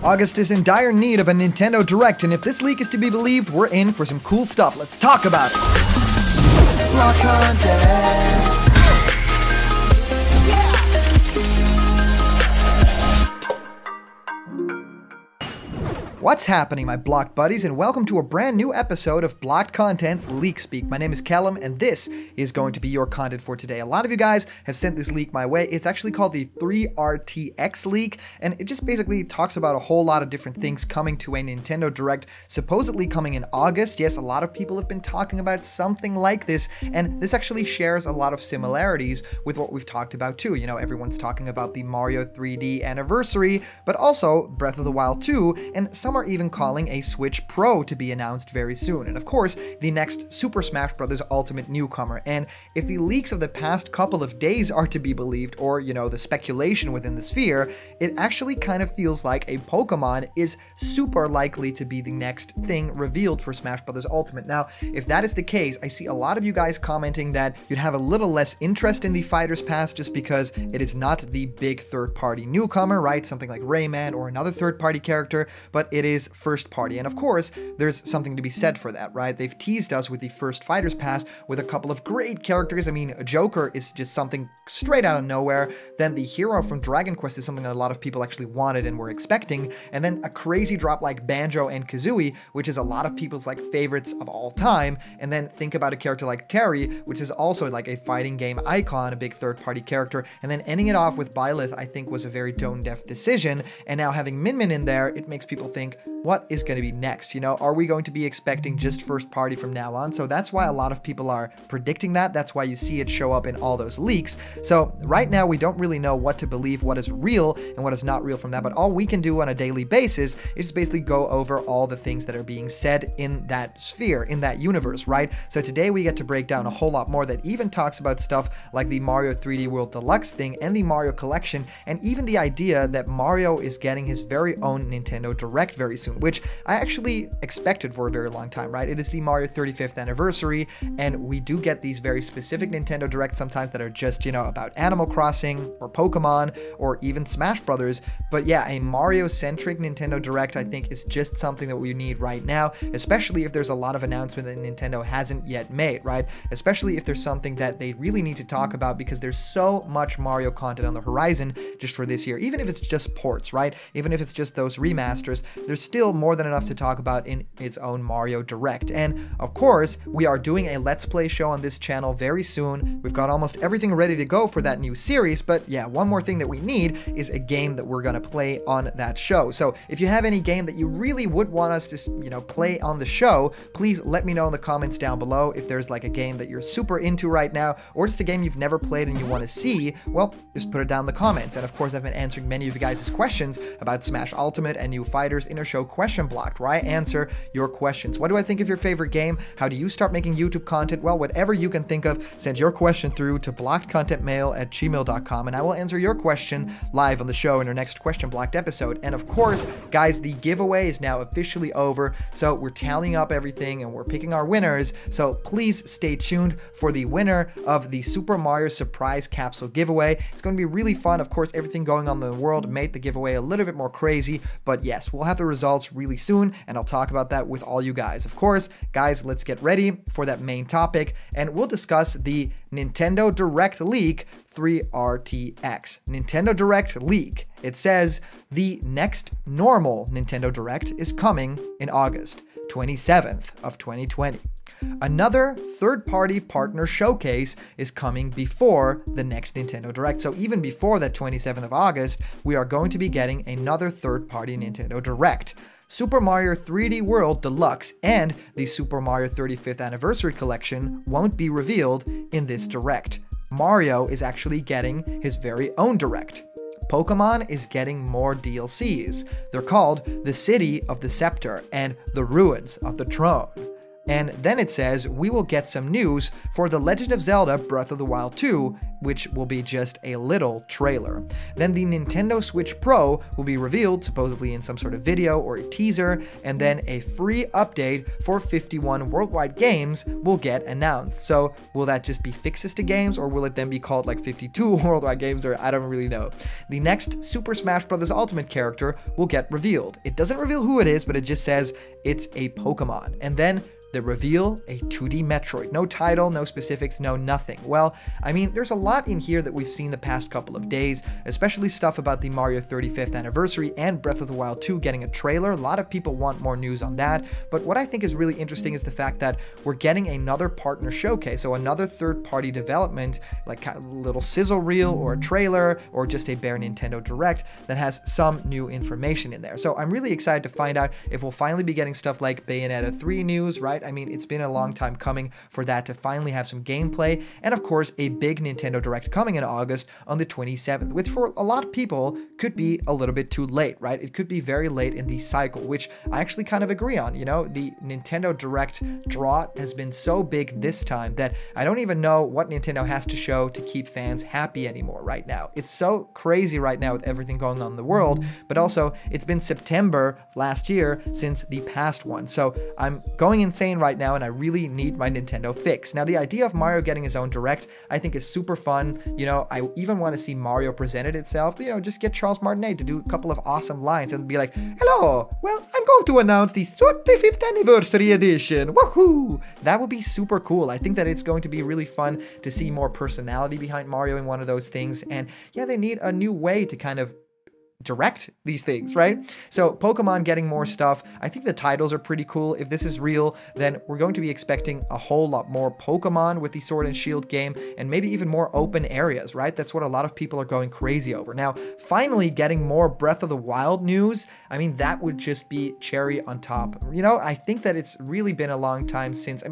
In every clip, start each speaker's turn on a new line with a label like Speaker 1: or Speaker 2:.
Speaker 1: August is in dire need of a Nintendo Direct, and if this leak is to be believed, we're in for some cool stuff. Let's talk about it.
Speaker 2: Block content.
Speaker 1: What's happening, my blocked buddies, and welcome to a brand new episode of Blocked Content's Leak Speak. My name is Callum, and this is going to be your content for today. A lot of you guys have sent this leak my way. It's actually called the 3RTX leak, and it just basically talks about a whole lot of different things coming to a Nintendo Direct, supposedly coming in August. Yes, a lot of people have been talking about something like this, and this actually shares a lot of similarities with what we've talked about too. You know, everyone's talking about the Mario 3D anniversary, but also Breath of the Wild 2, and some are even calling a Switch Pro to be announced very soon. And of course, the next Super Smash Bros. Ultimate newcomer. And if the leaks of the past couple of days are to be believed, or, you know, the speculation within the sphere, it actually kind of feels like a Pokemon is super likely to be the next thing revealed for Smash Bros. Ultimate. Now, if that is the case, I see a lot of you guys commenting that you'd have a little less interest in the Fighter's Pass just because it is not the big third-party newcomer, right? Something like Rayman or another third-party character, but it is first party. And of course, there's something to be said for that, right? They've teased us with the first Fighter's Pass with a couple of great characters. I mean, Joker is just something straight out of nowhere. Then the hero from Dragon Quest is something that a lot of people actually wanted and were expecting. And then a crazy drop like Banjo and Kazooie, which is a lot of people's like favorites of all time. And then think about a character like Terry, which is also like a fighting game icon, a big third-party character. And then ending it off with Byleth, I think was a very tone-deaf decision. And now having Min Min in there, it makes people think, what is going to be next? You know, are we going to be expecting just first party from now on? So that's why a lot of people are predicting that. That's why you see it show up in all those leaks. So right now we don't really know what to believe, what is real and what is not real from that. But all we can do on a daily basis is basically go over all the things that are being said in that sphere, in that universe, right? So today we get to break down a whole lot more that even talks about stuff like the Mario 3D World Deluxe thing and the Mario Collection, and even the idea that Mario is getting his very own Nintendo Direct very soon, which I actually expected for a very long time, right? It is the Mario 35th anniversary, and we do get these very specific Nintendo Directs sometimes that are just, you know, about Animal Crossing or Pokemon or even Smash Brothers. But yeah, a Mario-centric Nintendo Direct, I think, is just something that we need right now, especially if there's a lot of announcement that Nintendo hasn't yet made, right? Especially if there's something that they really need to talk about, because there's so much Mario content on the horizon just for this year. Even if it's just ports, right? Even if it's just those remasters, there's still more than enough to talk about in its own Mario Direct. And of course, we are doing a Let's Play show on this channel very soon. We've got almost everything ready to go for that new series, but yeah, one more thing that we need is a game that we're gonna play on that show. So if you have any game that you really would want us to, you know, play on the show, please let me know in the comments down below. If there's like a game that you're super into right now, or just a game you've never played and you want to see, well, just put it down in the comments. And of course, I've been answering many of you guys' questions about Smash Ultimate and new fighters in our show Question Blocked, where I answer your questions. What do I think of your favorite game? How do you start making YouTube content? Well, whatever you can think of, send your question through to blockedcontentmail@gmail.com, and I will answer your question live on the show in our next Question Blocked episode. And of course, guys, the giveaway is now officially over, so we're tallying up everything and we're picking our winners. So please stay tuned for the winner of the Super Mario Surprise Capsule giveaway. It's going to be really fun. Of course, everything going on in the world made the giveaway a little bit more crazy, but yes, we'll have the results really soon, and I'll talk about that with all you guys. Of course, guys, let's get ready for that main topic, and we'll discuss the Nintendo Direct leak 3RTX. Nintendo Direct leak. It says the next normal Nintendo Direct is coming in August 27th of 2020. Another third-party partner showcase is coming before the next Nintendo Direct. So even before that 27th of August, we are going to be getting another third-party Nintendo Direct. Super Mario 3D World Deluxe and the Super Mario 35th Anniversary Collection won't be revealed in this Direct. Mario is actually getting his very own Direct. Pokemon is getting more DLCs. They're called the City of the Scepter and the Ruins of the Throne. And then it says, we will get some news for The Legend of Zelda Breath of the Wild 2, which will be just a little trailer. Then the Nintendo Switch Pro will be revealed, supposedly in some sort of video or a teaser, and then a free update for 51 worldwide games will get announced. So will that just be fixes to games, or will it then be called like 52 worldwide games, or I don't really know. The next Super Smash Bros. Ultimate character will get revealed. It doesn't reveal who it is, but it just says it's a Pokemon. And then the reveal, a 2D Metroid. No title, no specifics, no nothing. Well, I mean, there's a lot in here that we've seen the past couple of days, especially stuff about the Mario 35th anniversary and Breath of the Wild 2 getting a trailer. A lot of people want more news on that, but what I think is really interesting is the fact that we're getting another partner showcase, so another third-party development, like a little sizzle reel or a trailer or just a bare Nintendo Direct that has some new information in there. So I'm really excited to find out if we'll finally be getting stuff like Bayonetta 3 news, right? I mean, it's been a long time coming for that to finally have some gameplay, and of course a big Nintendo Direct coming in August on the 27th, which for a lot of people could be a little bit too late, right? It could be very late in the cycle, which I actually kind of agree on. You know, the Nintendo Direct drought has been so big this time that I don't even know what Nintendo has to show to keep fans happy anymore right now. It's so crazy right now with everything going on in the world, but also it's been September last year since the past one, so I'm going insane right now, and I really need my Nintendo fix. Now, the idea of Mario getting his own Direct, I think is super fun. You know, I even want to see Mario presented itself, you know, just get Charles Martinet to do a couple of awesome lines and be like, hello, well, I'm going to announce the 35th anniversary edition, woohoo! That would be super cool. I think that it's going to be really fun to see more personality behind Mario in one of those things, and yeah, they need a new way to kind of direct these things, right? So Pokemon getting more stuff. I think the titles are pretty cool. If this is real, then we're going to be expecting a whole lot more Pokemon with the Sword and Shield game, and maybe even more open areas, right? That's what a lot of people are going crazy over. Now, finally getting more Breath of the Wild news, I mean, that would just be cherry on top. You know, I think that it's really been a long time since,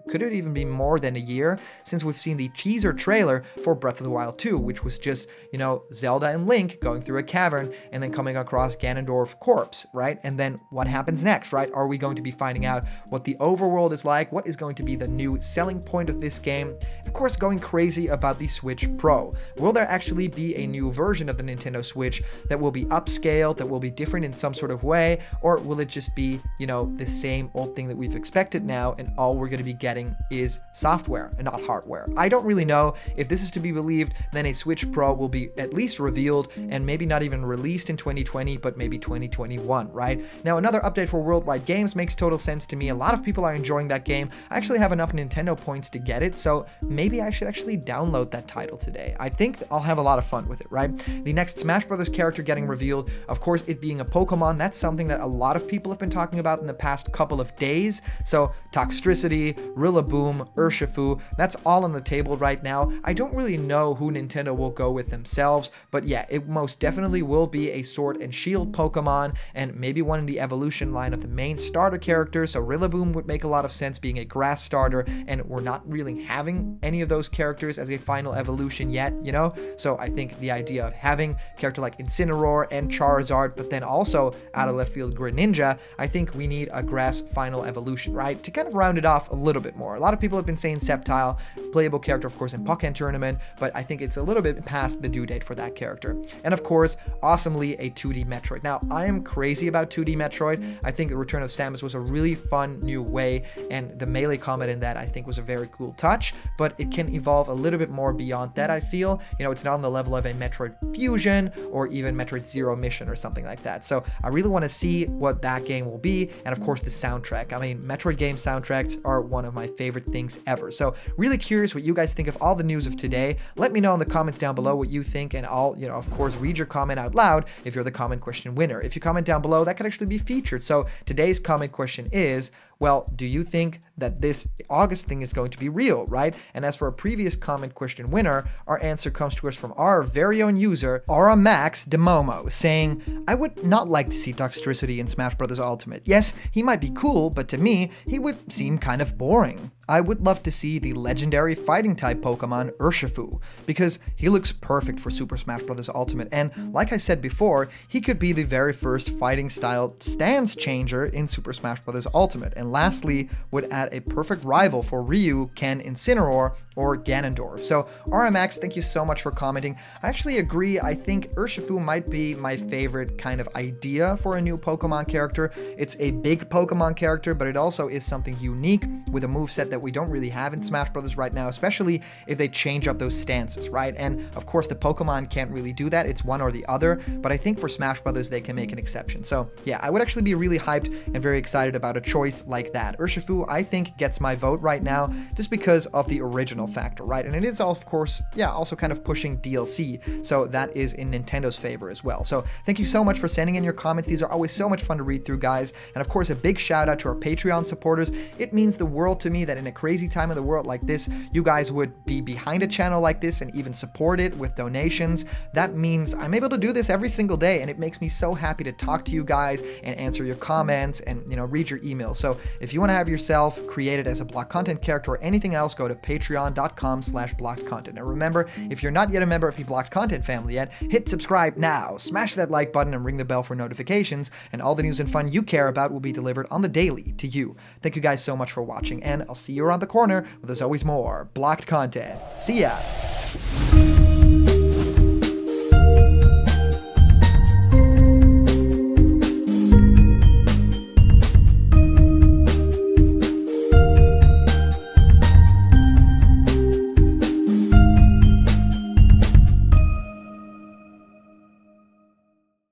Speaker 1: could it even be more than a year since we've seen the teaser trailer for Breath of the Wild 2, which was just, you know, Zelda and Link going through a cavern and then coming across Ganondorf corpse, right? And then what happens next, right? Are we going to be finding out what the overworld is like? What is going to be the new selling point of this game? Of course, going crazy about the Switch Pro. Will there actually be a new version of the Nintendo Switch that will be upscaled, that will be different in some sort of way? Or will it just be, you know, the same old thing that we've expected now, and all we're going to be getting is software and not hardware? I don't really know. If this is to be believed, then a Switch Pro will be at least revealed and maybe not even released in 2020, but maybe 2021, right? Now, another update for worldwide games makes total sense to me. A lot of people are enjoying that game. I actually have enough Nintendo points to get it, so maybe I should actually download that title today. I think I'll have a lot of fun with it, right? The next Smash Bros. Character getting revealed, of course, it being a Pokemon, that's something that a lot of people have been talking about in the past couple of days. So Toxtricity, Rillaboom, Urshifu, that's all on the table right now. I don't really know who Nintendo will go with themselves, but yeah, it most definitely will be a Sword and Shield Pokemon, and maybe one in the evolution line of the main starter character. So Rillaboom would make a lot of sense being a grass starter, and we're not really having any of those characters as a final evolution yet, you know? So I think the idea of having a character like Incineroar and Charizard, but then also out of left field Greninja, I think we need a grass final evolution, right? To kind of round it off a little bit more. A lot of people have been saying Sceptile, playable character, of course, in Pokken Tournament, but I think it's a little bit past the due date for that character. And of course, awesomely, a 2D Metroid. Now, I am crazy about 2D Metroid. I think the Return of Samus was a really fun new way, and the melee combat in that I think was a very cool touch, but it can evolve a little bit more beyond that, I feel. You know, it's not on the level of a Metroid Fusion or even Metroid Zero Mission or something like that. So I really want to see what that game will be, and of course the soundtrack. I mean, Metroid game soundtracks are one of my favorite things ever. So really curious what you guys think of all the news of today. Let me know in the comments down below what you think, and I'll, you know, of course, read your comment out loud if you're the comment question winner. If you comment down below, that could actually be featured. So today's comment question is, well, do you think that this August thing is going to be real, right? And as for a previous comment question winner, our answer comes to us from our very own user, Aura Max Demomo, saying, I would not like to see Toxtricity in Smash Bros. Ultimate. Yes, he might be cool, but to me, he would seem kind of boring. I would love to see the legendary fighting type Pokemon Urshifu, because he looks perfect for Super Smash Bros. Ultimate, and like I said before, he could be the very first fighting style stance changer in Super Smash Bros. Ultimate, and lastly, would add a perfect rival for Ryu, Ken, Incineroar, or Ganondorf. So RMX, thank you so much for commenting. I actually agree. I think Urshifu might be my favorite kind of idea for a new Pokemon character. It's a big Pokemon character, but it also is something unique with a moveset that we don't really have in Smash Bros. Right now, especially if they change up those stances, right? And of course, the Pokemon can't really do that. It's one or the other, but I think for Smash Bros. They can make an exception. So yeah, I would actually be really hyped and very excited about a choice like that. Urshifu, I think, gets my vote right now just because of the original factor, right? And it is, of course, yeah, also kind of pushing DLC, so that is in Nintendo's favor as well. So thank you so much for sending in your comments. These are always so much fun to read through, guys. And of course, a big shout out to our Patreon supporters. It means the world to me that in a crazy time in the world like this, you guys would be behind a channel like this and even support it with donations. That means I'm able to do this every single day, and it makes me so happy to talk to you guys and answer your comments and, you know, read your emails. So if you want to have yourself created as a block content character or anything else, go to patreon.com/blockedcontent. And remember, if you're not yet a member of the Blocked Content family yet, hit subscribe now, smash that like button and ring the bell for notifications, and all the news and fun you care about will be delivered on the daily to you. Thank you guys so much for watching, and I'll see you around the corner with, as always, more Blocked Content. See ya!